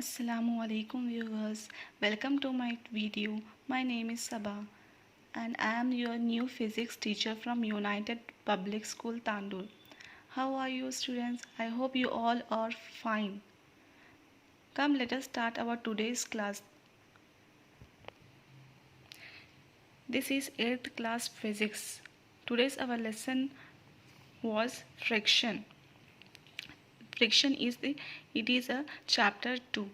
Assalamu alaikum viewers, welcome to my video. My name is Sabah and I am your new physics teacher from United Public School Tandoor. How are you students? I hope you all are fine. Come let us start our today's class. This is 8th class physics. Today's our lesson was friction. Friction is a chapter 2.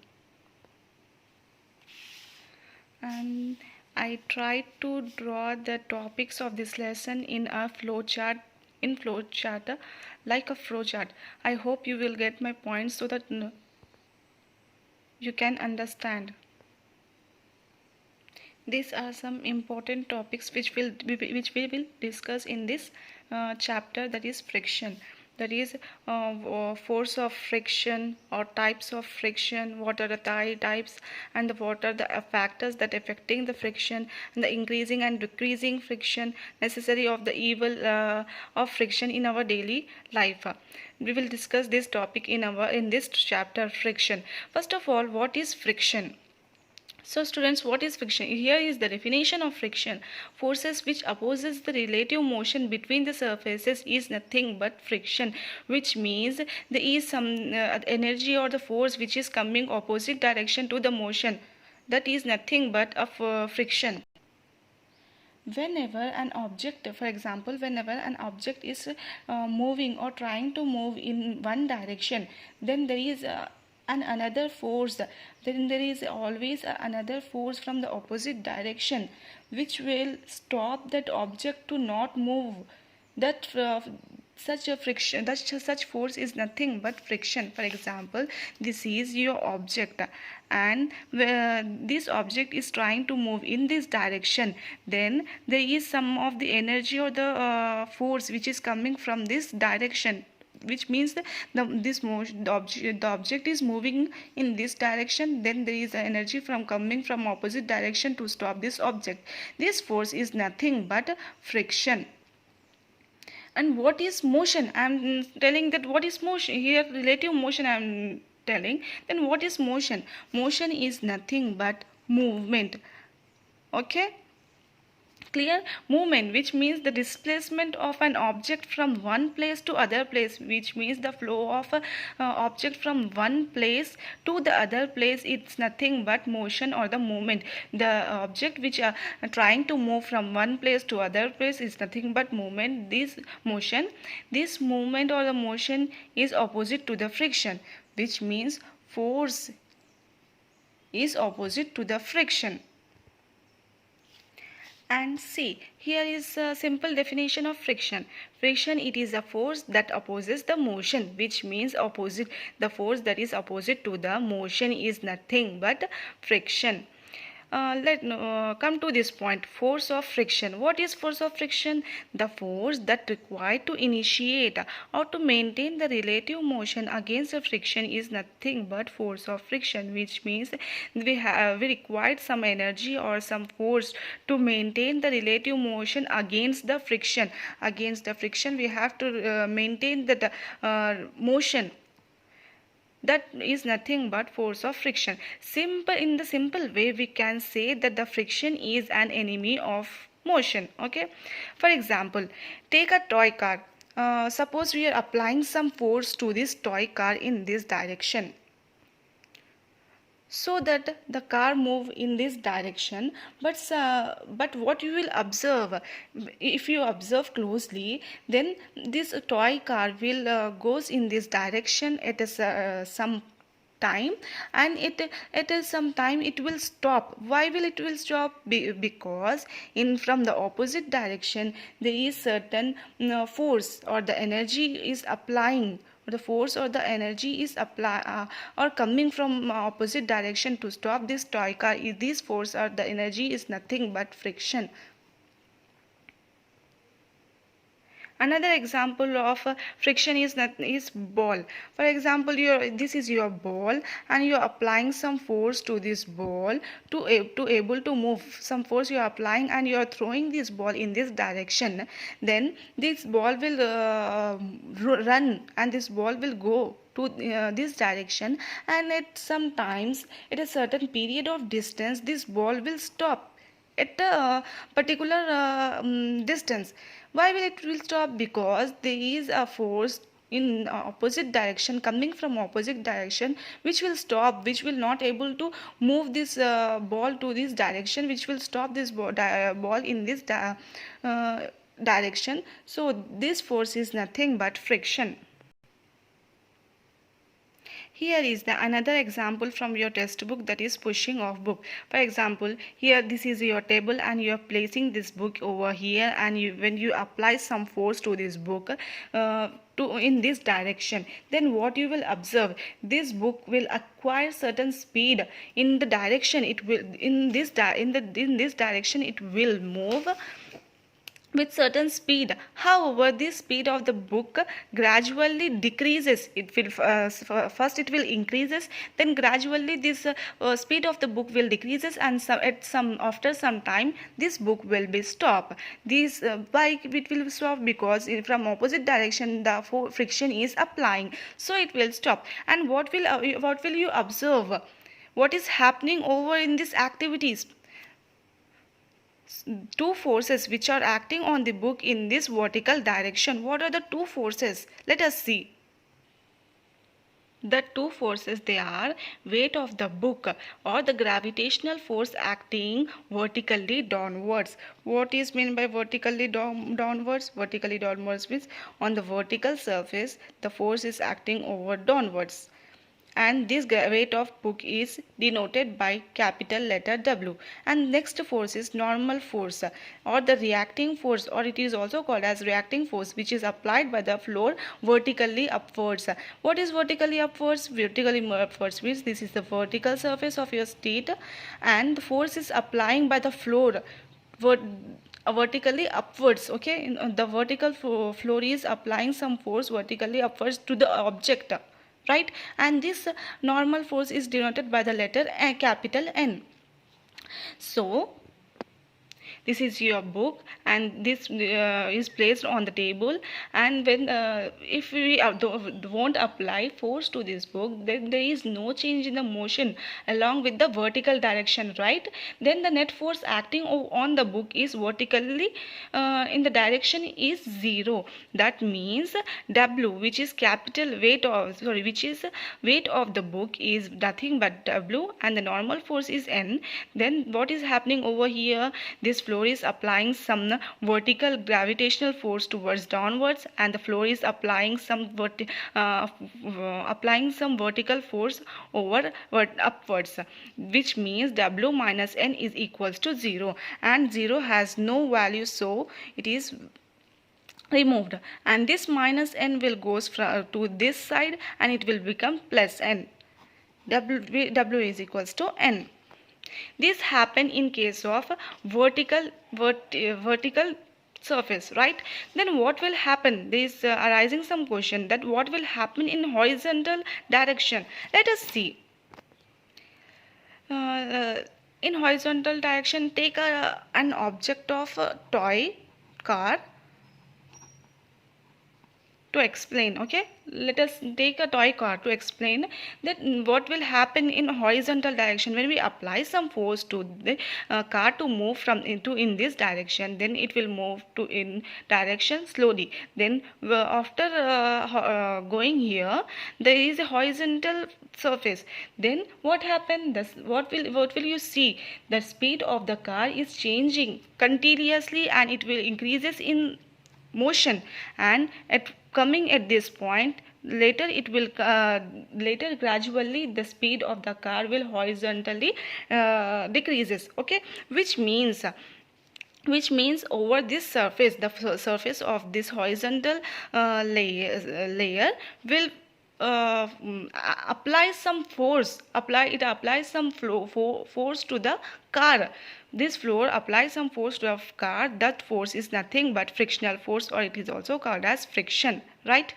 And I tried to draw the topics of this lesson in a flowchart like a flowchart. I hope you will get my points so that you can understand. These are some important topics which we will discuss in this chapter, that is friction. That is force of friction or types of friction, what are the types, and what are the factors that affecting the friction, and the increasing and decreasing friction, necessary of the evil of friction in our daily life. We will discuss this topic in this chapter, friction. First of all, what is friction? So students, what is friction? Here is the definition of friction. Forces which opposes the relative motion between the surfaces is nothing but friction, which means there is some energy or the force which is coming opposite direction to the motion. That is nothing but a friction. Whenever an object, for example, whenever an object is moving or trying to move in one direction, then there is another force, then there is always another force from the opposite direction which will stop that object to not move. That such force is nothing but friction. For example, this is your object and this object is trying to move in this direction, then there is some of the energy or the force which is coming from this direction, which means that the object is moving in this direction, then there is energy from coming from opposite direction to stop this object. This force is nothing but friction. And what is motion? I am telling that what is motion here, relative motion I am telling. Then what is motion? Motion is nothing but movement. Okay, clear? Movement, which means the displacement of an object from one place to other place, which means the flow of a object from one place to the other place. It's nothing but motion or the movement. The object which are trying to move from one place to other place is nothing but movement. This movement or the motion is opposite to the friction, which means force is opposite to the friction. And see, here is a simple definition of friction. Friction, it is a force that opposes the motion, which means the force that is opposite to the motion is nothing but friction. Let come to this point, force of friction. What is force of friction? The force that required to initiate or to maintain the relative motion against the friction is nothing but force of friction, which means we required some energy or some force to maintain the relative motion against the friction. Against the friction, we have to maintain the motion. That is nothing but force of friction. In the simple way, we can say that the friction is an enemy of motion. Okay, for example, take a toy car. Suppose we are applying some force to this toy car in this direction, so that the car move in this direction. But what you will observe, if you observe closely, then this toy car will goes in this direction at some time, and it is some time it will stop. Why will it will stop? Because in from the opposite direction there is certain force or the energy is applying, the force or the energy is or coming from opposite direction to stop this toy car. This force or the energy is nothing but friction. Another example of friction is ball. For example, this is your ball and you are applying some force to this ball to able to move. Some force you are applying and you are throwing this ball in this direction. Then this ball will run and this ball will go to this direction, and at some times at a certain period of distance this ball will stop at a particular distance. Why will it will stop? Because there is a force in opposite direction, coming from opposite direction, which will stop, which will not able to move this ball to this direction, which will stop this ball in this direction. So this force is nothing but friction. Here is the another example from your textbook, that is pushing of book. For example, here this is your table and you are placing this book over here, and when you apply some force to this book to in this direction, then what you will observe, this book will acquire certain speed in the direction it will in this direction it will move with certain speed. However, this speed of the book gradually decreases. It will first it will increases, then gradually this speed of the book will decreases, and after some time this book will be stopped. This bike it will stop because from opposite direction the friction is applying, so it will stop. And what will you observe? What is happening over in these activities? Two forces which are acting on the book in this vertical direction. What are the two forces? Let us see. The two forces, they are weight of the book or the gravitational force acting vertically downwards. What is meant by vertically downwards? Vertically downwards means on the vertical surface the force is acting over downwards, and this weight of book is denoted by capital letter W. And next force is normal force or the reacting force, or it is also called as reacting force, which is applied by the floor vertically upwards. What is vertically upwards? Vertically upwards means this is the vertical surface of your seat, and the force is applying by the floor vertically upwards. Okay, the vertical floor is applying some force vertically upwards to the object, right? And this normal force is denoted by the letter capital N. So this is your book, and this is placed on the table, and when if we won't apply force to this book, then there is no change in the motion along with the vertical direction, right? Then the net force acting on the book is vertically in the direction is 0. That means W, which is capital weight of which is weight of the book, is nothing but W, and the normal force is N. Then what is happening over here? This floor is applying some vertical gravitational force towards downwards, and the floor is applying some vertical force over upwards, which means W minus N is equals to 0, and 0 has no value, so it is removed, and this minus N will goes to this side, and it will become plus N. W is equals to N. This happen in case of vertical surface, right? Then what will happen? There is arising some question that what will happen in horizontal direction. Let us see. In horizontal direction, take an object of a toy car to explain. Okay, let us take a toy car to explain that what will happen in horizontal direction when we apply some force to the car to move from into in this direction. Then it will move to in direction slowly. Then after going here, there is a horizontal surface. Then what happened? What will you see? The speed of the car is changing continuously, and it will increases in motion, and at coming at this point, later it will later gradually the speed of the car will horizontally decreases. Okay, which means over this surface, the surface of this horizontal layer will apply some force. It applies some force to the car. This floor applies some force to the car. That force is nothing but frictional force, or it is also called as friction, right?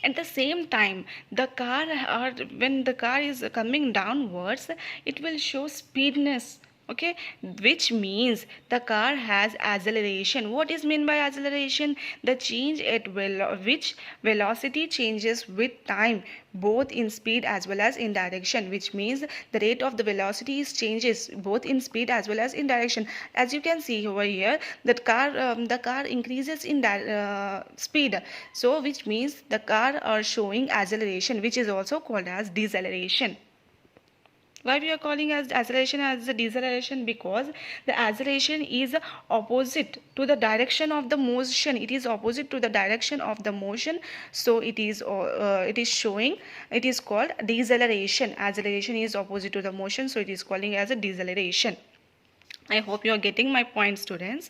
At the same time, the car, or when the car is coming downwards, it will show speediness. okay, which means the car has acceleration. What is meant by acceleration? The change at which velocity changes with time, both in speed as well as in direction, which means the rate of the velocity is changes both in speed as well as in direction. As you can see over here, that the car increases in speed, so which means the car are showing acceleration, which is also called as deceleration. Why we are calling as acceleration as the deceleration? Because the acceleration is opposite to the direction of the motion. It is opposite to the direction of the motion, so it is showing, it is called deceleration. Acceleration is opposite to the motion, so it is calling as a deceleration. I hope you are getting my point, students.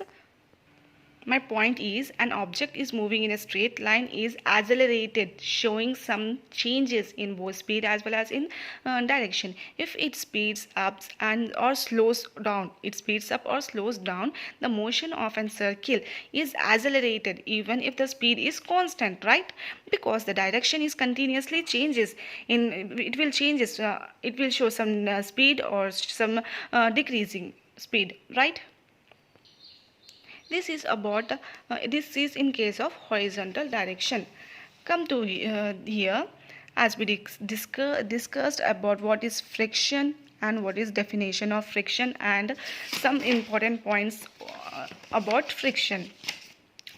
My point is, an object is moving in a straight line is accelerated, showing some changes in both speed as well as in direction. If it speeds up and or slows down, the motion of a circle is accelerated even if the speed is constant, right? Because the direction is continuously changes. It will show some speed or some decreasing speed, right? This is about this is in case of horizontal direction. Come to here, as we discussed about what is friction and what is definition of friction and some important points about friction.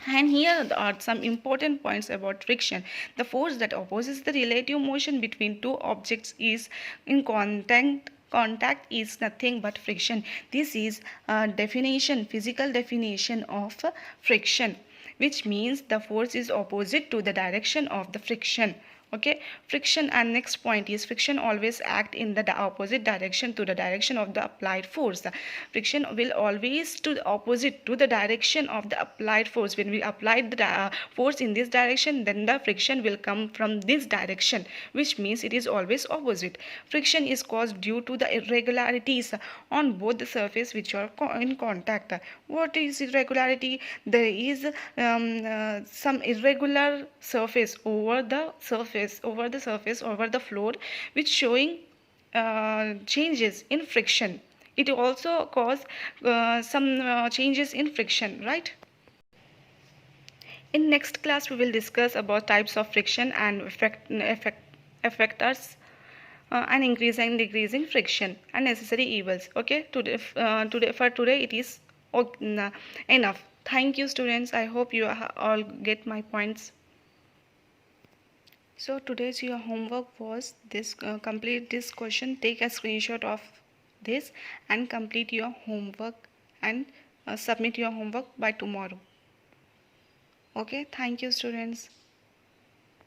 And here are some important points about friction. The force that opposes the relative motion between two objects is in contact is nothing but friction. This is a physical definition of friction, which means the force is opposite to the direction of the friction. Okay, friction, and next point is friction always act in the opposite direction to the direction of the applied force. Friction will always to the opposite to the direction of the applied force. When we apply the force in this direction, then the friction will come from this direction, which means it is always opposite. Friction is caused due to the irregularities on both the surface which are in contact. What is irregularity? There is some irregular surface over the floor, which showing changes in friction. It also cause some changes in friction, right? In next class we will discuss about types of friction and effectors and increasing and decreasing friction and necessary evils. Okay, for today it is enough. Thank you, students. I hope you all get my points. So today's your homework was this: complete this question, take a screenshot of this and complete your homework and submit your homework by tomorrow. Okay, thank you, students.